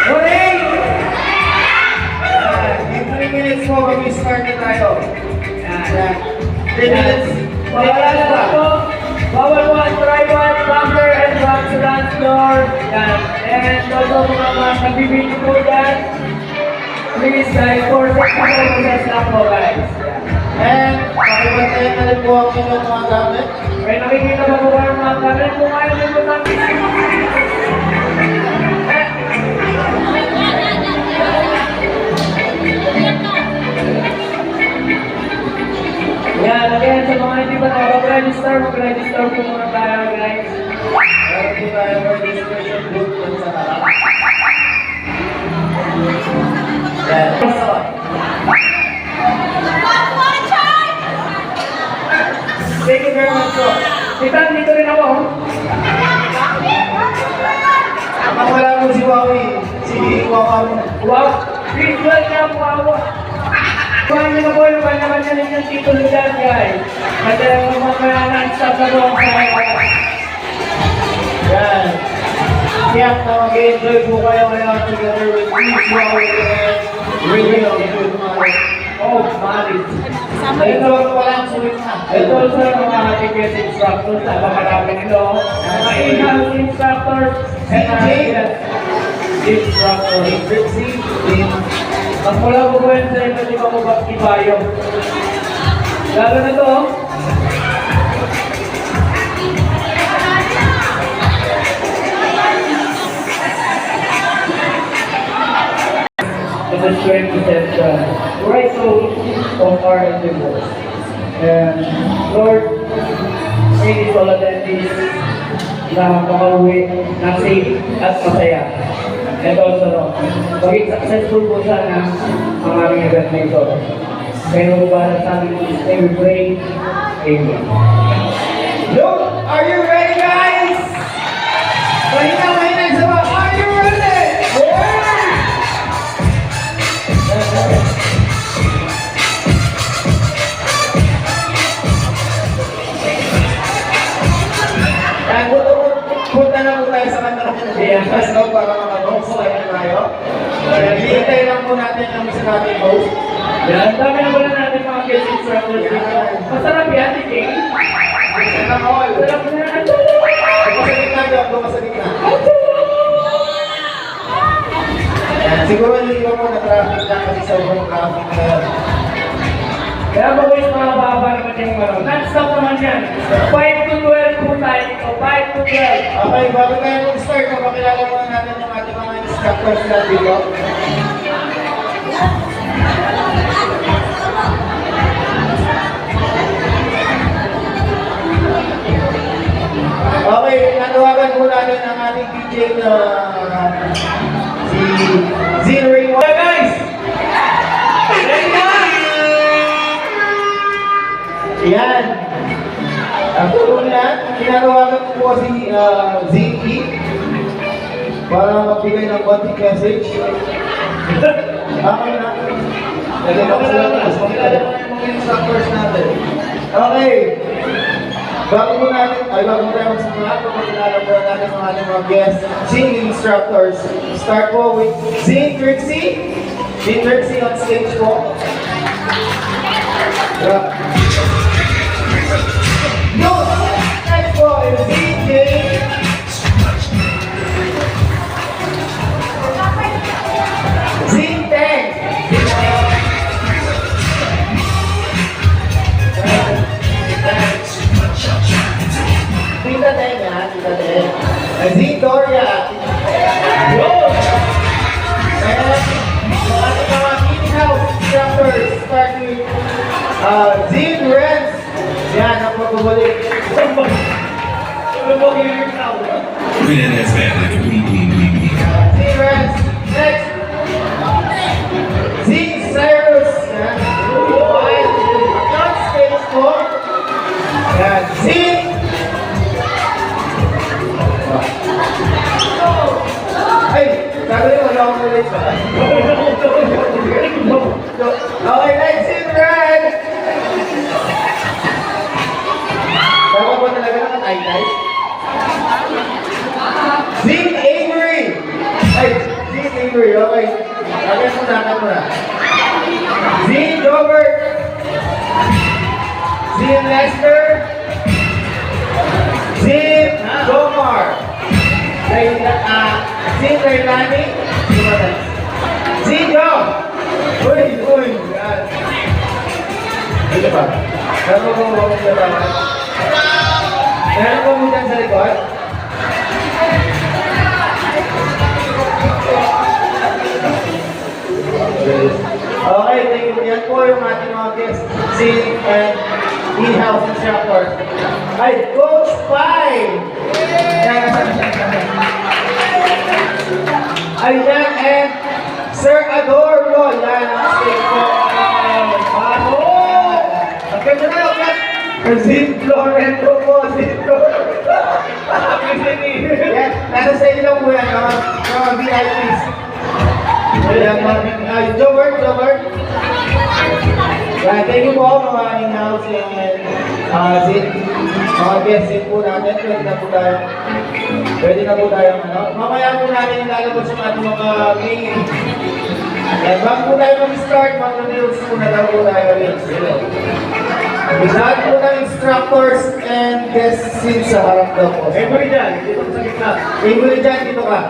Morning! In 3 minutes po, mag-start na tayo. Yan. 3 minutes. Wala na po. Bawal mo ang tripod, bumper, and back to dance floor. Yan. And also mga nagbibigay po dyan. Please guys, for technical process lang po guys. And pakibantayan na rin po ang inyong mga gamit. May nakikita ba po kayo mga gamit? Kung ayaw nyo po namin. Yan, again, sa mga hindi pa nakapag-register, mag-register po muna tayo guys. Meron po tayo registration booth dun sa harap. Yan. Thank you very much po. Titan, dito rin ako. Kapag wala mo si Wawi, si Wawa mo. Wow! Please welcome po. Kuhaan nyo na po yung kanya-kanya ninyong titulo dyan, guys. Kasi yung mga non-stop na po ang saya. Yan. Tiyak na mag-enjoy po kayo ngayon together with Please Wawi and Radio Good Morning. Oh, malit. Ito pa lang, sulit na. Ito sa mga ating guest instructors na makarami nito. Mga in-house instructors and instructors. Trixie, Ang mula po po yun sa inyo, di ba po ba ibayo? Lalo na to. The strength that right soul of our endeavors. And Lord, may these all attendees na makauwi na safe at masaya. And also, maging successful po sana ang aming event na ito. Pero para sa amin, may we pray. Amen. Look, are you ready, guys? Mahina sa mga, are you ready? Yan, punta na po tayo sa kanta. Yes, no, para makabox tayo. Hihintay lang po natin ang isa natin host. Yan, dami na pala natin mga guest instructors dito. Masarap yan, tiking. Sana all. Masarap na. Masalit na dyan, masalit na. Siguro hindi ko po na-traffic na kasi sobrang traffic na yan. Kaya ba guys, mga baba naman yung non-stop naman yan. 5 to 12 po tayo dito. 5 to 12. Okay, bago tayo mag-start, mapakilala muna natin yung ating mga instructors na dito. Okay, natawagan po natin ang ating DJ na si Zinring. Okay guys! Ready na! Yan. Ako una, tinatawagan ko po si Zinky para magbigay ng konting message. Okay na. Lagyan ako sila ng mga instructors natin. Okay. Bago tayo magsimula, pagkakilala po natin ang ating mga guest singing instructors. Start po with Zing Trixie. Zing Trixie on stage po. Yo! Next po is Zing Jane. Zing Teng. Tita Teng ya, Tita Teng. Zing Doria. Yo! And yung ating mga in-house instructors start with Zing Renz. Yan, ang pagbabalik. Bring that ass back like a boom, boom, boom, boom. Zing Renz. Next. Zing Cyrus. Yan. On stage po. Yan. Zing. Ay, sabi niyo, wala akong ulit ba? Okay, next Zing Ren. Dapat ba talaga nakatay-tay? Zing Avery! Ay, Z Avery, okay. Agad mo na, agad mo na. Z Robert. Z Lester. Z Jomar. Z Lailani. Z Jom. Uy, yan. Ito pa. Meron ko mo dyan sa likod? Okay, thank you. Yan po yung ating mga guests, Zin and in-house instructor. Ay, Coach Pai! Ayan, and Sir Adorno. Yan, ang state po. Ang ganda na, okay? Zin Florento po, Zin Florento. Yan, nasa sa inyo lang po yan, mga VIPs. Ayan, Jobert. Thank you po mga in-house and Zin. Mga guests din po natin. Pwede na po tayo. Mamaya po natin lalabas yung ating mga game. And bago po tayo mag-start, mga news po na daw po tayo rin. Lahat po ng instructors and guests sa harap daw po. Avery dyan, dito sa gitna. Avery dyan, dito ka.